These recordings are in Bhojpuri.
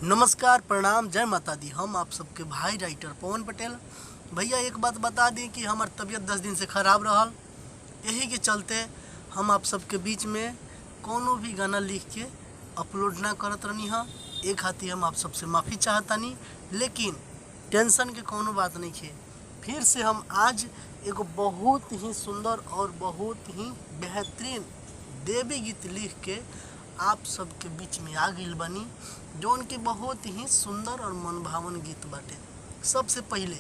नमस्कार, प्रणाम, जय माता दी। हम आप सबके भाई राइटर पवन पटेल। भैया एक बात बता दें कि हमार तबीयत 10 दिन से ख़राब रहल, यही के चलते हम आप सबके बीच में कोनो भी गाना लिख के अपलोड ना करत रहनी हाँ। एक खातिर हम आप सबसे माफ़ी चाहतानी, लेकिन टेंशन के कोनो बात नहीं है। फिर से हम आज एगो बहुत ही सुंदर और बहुत ही बेहतरीन देवी गीत लिख के आप सबके बीच में आ गइल बानी, जौन कि बहुत ही सुंदर और मनभावन गीत बाटे। सबसे पहले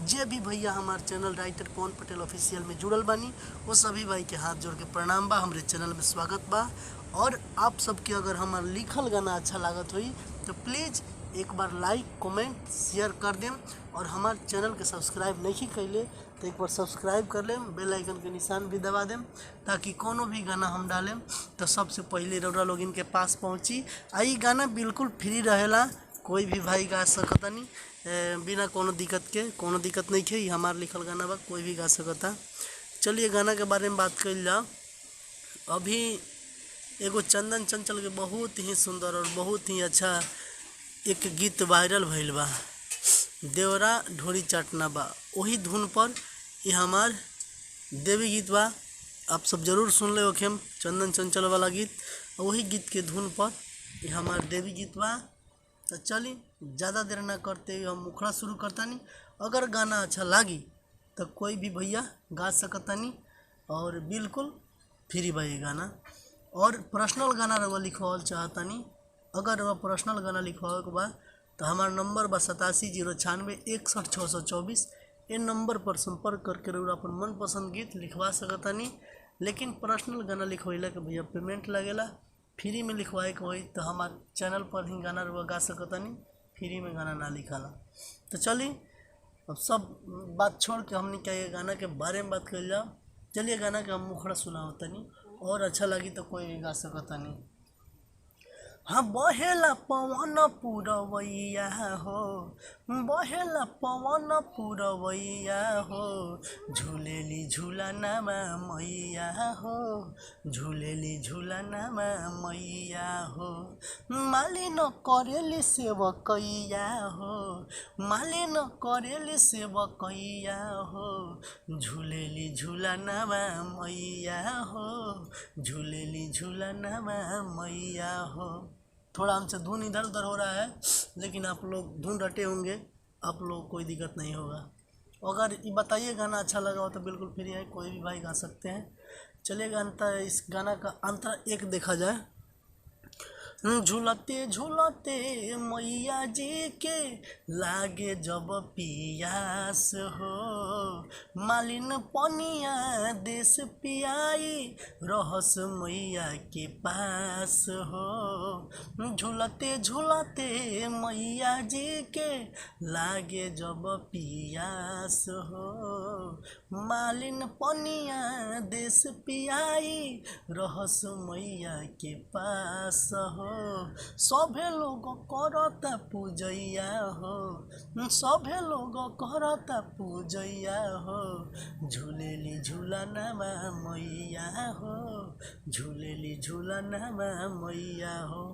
जे भी भैया हमारे चैनल राइटर पवन पटेल ऑफिशियल में जुड़ल बानी, वो सभी भाई के हाथ जोड़ के प्रणाम बा, हमरे चैनल में स्वागत बा। और आप सबके अगर हमार लिखल गाना अच्छा लागत हुई तो प्लीज़ एक बार लाइक कमेंट शेयर कर दें, और हमारे चैनल के सब्सक्राइब नहीं कैले तो एक बार सब्सक्राइब कर लें, बेल आइकन के निशान भी दबा दें, ताकि कोनो भी गाना हम डालें तो सबसे पहले रउरा लोग इनके पास पहुँची। आई गाना बिल्कुल फ्री रहेला, कोई भी भाई गा सकता नहीं, बिना कोनो दिक्कत के। कोनो दिक्कत नहीं है, ये हमार लिखल गाना बा, कोई भी गा सकता। चलिए गाना के बारे में बात कर जाओ। अभी एगो चंदन चंचल के बहुत ही सुंदर और बहुत ही अच्छा एक गीत वायरल भइल बा, देवरा ढोरी चाटना बा। वही धुन पर ये हमार देवी गीत बा, आप सब जरूर सुन ले ओखेम, चंदन चंचल वाला गीत। वही गीत के धुन पर ये हमार देवी गीत बा। तो चली ज़्यादा देर ना करते हुए हम मुखड़ा शुरू करतानी। अगर गाना अच्छा लागी तो कोई भी भैया गा सकतानी, और बिल्कुल फ्री बा ये गाना। और पर्सनल गाना रउआ लिखवाल चाहतानी, अगर वह पर्सनल गाना लिखवावे के बा तो हमारा नंबर बा 8709616624। ये नंबर पर संपर्क करके रउआ अपन मनपसंद गीत लिखवा सकतानी। लेकिन पर्सनल गाना लिखवाइला के भैया पेमेंट लगेला। फ्री में लिखवाए के होई तो हमारे चैनल पर ही गाना रउआ गा सकतानी, फ्री में गाना ना लिखाला। तो चली अब सब बात छोड़ के हमने क्या ये गाना के बारे में बात कर जाओ। चलिए गाना के हम मुखड़ा सुनावतनी, और अच्छा लगी तो कोई भी गा सकतानी। हाँ, बहेला पवन पुरवैया हो, बहेला पवन पुरवैया हो, झूलेली झूलनमा मैया हो, झूलेली झूलनमा मैया हो। मालिन करेली सेवकैया हो, मालिन करेली सेवकैया हो, झूलेली झूलनमा मैया हो, झूलेली झूलनमा मैया हो। थोड़ा हमसे धुन इधर उधर हो रहा है, लेकिन आप लोग धुन रटे होंगे, आप लोग कोई दिक्कत नहीं होगा। अगर ये बताइए गाना अच्छा लगा हो तो बिल्कुल फ्री है, कोई भी भाई गा सकते हैं। चलिएगा अंतर इस गाना का अंतर एक देखा जाए। झूलते झूलते मैया जी के लागे जब पियास हो, मालिन पनिया देश पियाई रहस मैया के पास हो। झूलते झूलते मैया जी के लागे जब पियास हो, मालिन पनिया देश पियाई रहस मैया के पास हो। सभे लोग करता पूजैया हो, सभे लोग करता पूजैया हो, झूलेली झूलनमा मैया हो, झूलेली झूलनमा मैया हो।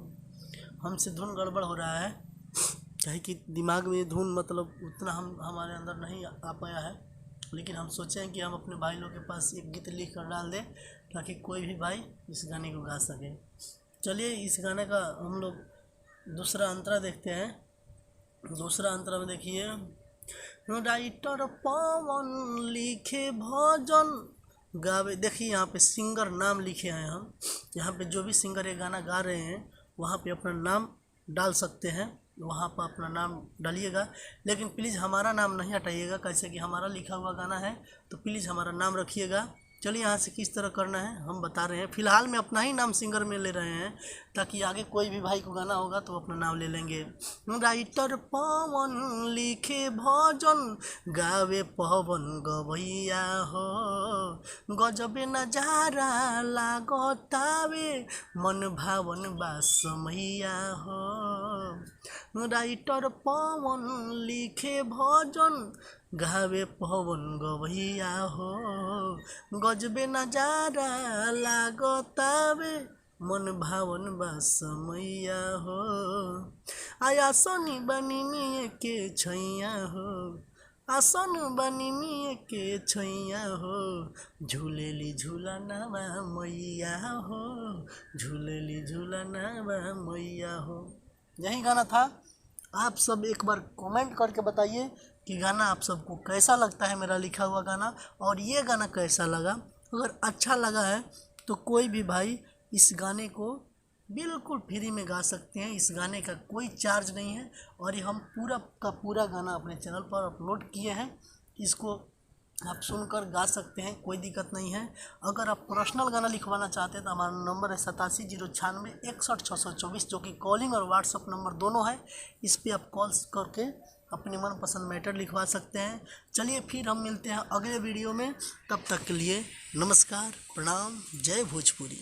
हमसे धुन गड़बड़ हो रहा है, चाहे कि दिमाग में धुन मतलब उतना हमारे अंदर नहीं आ पाया है, लेकिन हम सोचें कि हम अपने भाई लोग के पास एक गीत लिख कर डाल दें, ताकि कोई भी भाई इस गाने को गा सके। चलिए इस गाने का हम लोग दूसरा अंतरा देखते हैं। दूसरा अंतरा में देखिए, राइटर पवन लिखे भजन गावे। देखिए यहाँ पे सिंगर नाम लिखे हैं हम, यहाँ पे जो भी सिंगर ये गाना गा रहे हैं वहाँ पे अपना नाम डाल सकते हैं, वहाँ पर अपना नाम डालिएगा। लेकिन प्लीज़ हमारा नाम नहीं हटाइएगा, कैसे कि हमारा लिखा हुआ गाना है, तो प्लीज़ हमारा नाम रखिएगा। चलिए यहाँ से किस तरह करना है हम बता रहे हैं। फिलहाल में अपना ही नाम सिंगर में ले रहे हैं, ताकि आगे कोई भी भाई को गाना होगा तो अपना नाम ले लेंगे। राइटर पवन लिखे भजन गावे पवन गवैया हो, गजबे नजारा लागतावे मन भावन बा समैया हो। राइटर पवन लिखे भजन गावे पवन गवैया हो, गजबे नजारा लागतावे मन भावन बा समैया हो। आया सोनी बनी मिए के छैया हो, आसन बनी मिए के छैया हो, झूलेली झूलनवा मैया हो, झूलेली झूलनवा मैया हो। यही गाना था। आप सब एक बार कमेंट करके बताइए कि गाना आप सबको कैसा लगता है, मेरा लिखा हुआ गाना, और ये गाना कैसा लगा। अगर अच्छा लगा है तो कोई भी भाई इस गाने को बिल्कुल फ्री में गा सकते हैं। इस गाने का कोई चार्ज नहीं है और ये हम पूरा का पूरा गाना अपने चैनल पर अपलोड किए हैं। इसको आप सुनकर गा सकते हैं, कोई दिक्कत नहीं है। अगर आप पर्सनल गाना लिखवाना चाहते हैं तो हमारा नंबर है 8709616624, जो कि कॉलिंग और व्हाट्सअप नंबर दोनों है। इस पर आप कॉल करके अपने मनपसंद मैटर लिखवा सकते हैं। चलिए फिर हम मिलते हैं अगले वीडियो में, तब तक के लिए नमस्कार, प्रणाम, जय भोजपुरी।